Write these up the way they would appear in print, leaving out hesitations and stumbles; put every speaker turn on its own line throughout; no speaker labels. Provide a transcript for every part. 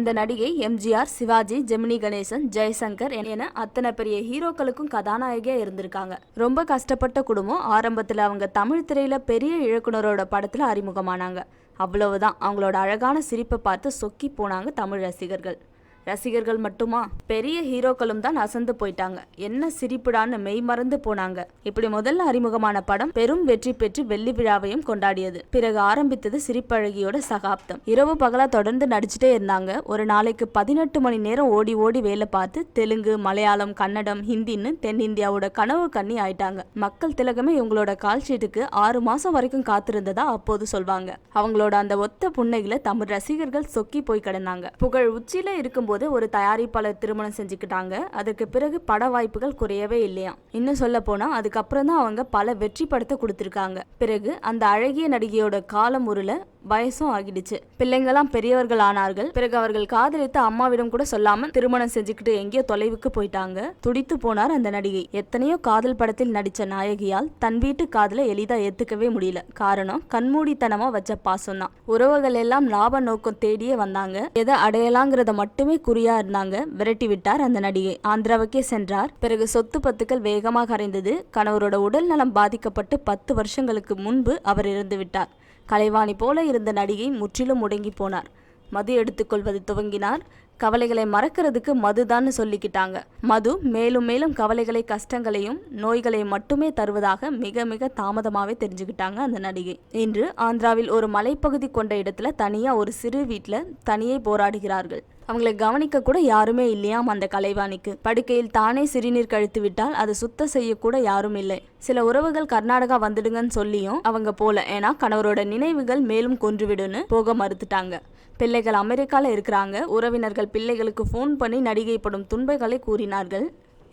அந்த நடிகை எம்ஜிஆர், சிவாஜி, ஜெமினி கணேசன், ஜெயசங்கர் என அத்தனை பெரிய ஹீரோக்களுக்கும் கதாநாயகியா இருந்திருக்காங்க. ரொம்ப கஷ்டப்பட்ட குடும்பம். ஆரம்பத்துல அவங்க தமிழ் திரையில பெரிய இயக்குனரோட படத்துல அறிமுகமானாங்க. அவ்வளவுதான், அவங்களோட அழகான சிரிப்பை பார்த்து சொக்கி போனாங்க தமிழ் ரசிகர்கள். ரசிகர்கள் மட்டுமா, பெரிய ஹீரோக்களும் தான் அசந்து போயிட்டாங்க. என்ன சிரிப்புடான்னு மெய் மறந்து போனாங்க. இப்படி முதல்ல அறிமுகமான படம் பெரும் வெற்றி பெற்று வெள்ளி விழாவையும் கொண்டாடியது. பிறகு ஆரம்பித்தது சிரிப்பழகியோட சகாப்தம். இரவு பகலா தொடர்ந்து நடிச்சுட்டே இருந்தாங்க. ஒரு நாளைக்கு 18 மணி நேரம் ஓடி ஓடி வேலை பார்த்து தெலுங்கு, மலையாளம், கன்னடம், ஹிந்தின்னு தென்னிந்தியாவோட கனவு கண்ணி ஆயிட்டாங்க. மக்கள் திலகமே இவங்களோட கால் ஷீட்டுக்கு 6 மாசம் வரைக்கும் காத்திருந்ததா அப்போது சொல்வாங்க. அவங்களோட அந்த ஒத்த புன்னையில தமிழ் ரசிகர்கள் சொக்கி போய் கிடந்தாங்க. புகழ் உச்சியில இருக்கும்போது ஒரு தயாரிப்பாளர் திருமணம் செஞ்சுக்கிட்டாங்க. அதுக்கு பிறகு பட வாய்ப்புகள் குறையவே இல்லையா. இன்னும் சொல்ல போனா அதுக்கப்புறம் தான் அவங்க பல வெற்றி படத்தை கொடுத்திருக்காங்க. பிறகு அந்த அழகிய நடிகையோட காலம் உருள வயசும் ஆகிடுச்சு. பிள்ளைங்களாம் பெரியவர்கள் ஆனார்கள். பிறகு அவர்கள் காதலித்து அம்மாவிடம் கூட சொல்லாம திருமணம் செஞ்சுக்கிட்டு எங்கேயோ தொலைவுக்கு போயிட்டாங்க. துடித்து போனார் அந்த நடிகை. எத்தனையோ காதல் படத்தில் நடிச்ச நாயகியால் தன் வீட்டு காதலை எளிதா ஏத்துக்கவே முடியல. காரணம் கண்மூடித்தனமா வச்ச பாசம் தான். உறவுகள் எல்லாம் லாப நோக்கம் தேடியே வந்தாங்க. எதை அடையலாங்கிறத மட்டுமே குறியா இருந்தாங்க. விரட்டி விட்டார் அந்த நடிகை. ஆந்திராவுக்கே சென்றார். பிறகு சொத்து பத்துக்கள் வேகமாக கரைந்தது. கணவரோட உடல் நலம் பாதிக்கப்பட்டு 10 வருஷங்களுக்கு முன்பு அவர் இறந்து விட்டார். கலைவாணி போல இருந்த நடிகை முற்றிலும் முடங்கி போனார். மது எடுத்துக்கொள்வது துவங்கினார். கவலைகளை மறக்கிறதுக்கு மதுதான்னு சொல்லிக்கிட்டாங்க. மது மேலும் மேலும் கவலைகளை, கஷ்டங்களையும் நோய்களையும் மட்டுமே தருவதாக மிக மிக தாமதமாவே தெரிஞ்சுக்கிட்டாங்க அந்த நடிகை. இன்று ஆந்திராவில் ஒரு மலைப்பகுதி கொண்ட இடத்துல தனியா ஒரு சிறு வீட்டுல தனியே போராடுகிறார்கள். அவங்களை கவனிக்க கூட யாருமே இல்லையாம் அந்த கலைவாணிக்கு. படுக்கையில் தானே சிறுநீர் கழித்து விட்டால் அதை சுத்தம் செய்ய கூட யாரும் இல்லை. சில உறவுகள் கர்நாடகா வந்துடுங்கன்னு சொல்லியும் அவங்க போல. ஏன்னா கணவரோட நினைவுகள் மேலும் கொன்றுவிடுன்னு போக மறுத்துட்டாங்க. பிள்ளைகள் அமெரிக்கால இருக்கிறாங்க. உறவினர்கள் பிள்ளைகளுக்கு ஃபோன் பண்ணி நடிகை படும் துன்பங்களை கூறினார்கள்.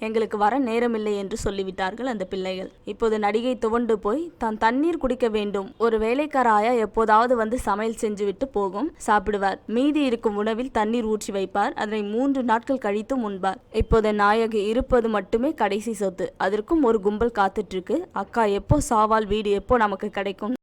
எங்களுக்கு வர நேரமில்லை என்று சொல்லிவிட்டார்கள் அந்த பிள்ளைகள். இப்போது நடிகை துவண்டு போய் தான் தண்ணீர் குடிக்க வேண்டும். ஒரு வேலைக்கார ஆயா எப்போதாவது வந்து சமையல் செஞ்சு விட்டு போகும், சாப்பிடுவார். மீதி இருக்கும் உணவில் தண்ணீர் ஊற்றி வைப்பார். அதனை 3 நாட்கள் கழித்து உண்பார். இப்போது நாயகி இருப்பது மட்டுமே கடைசி சொத்து. அதற்கும் ஒரு கும்பல் காத்துட்டு இருக்கு. அக்கா எப்போ சாவால், வீடு எப்போ நமக்கு கிடைக்கும்.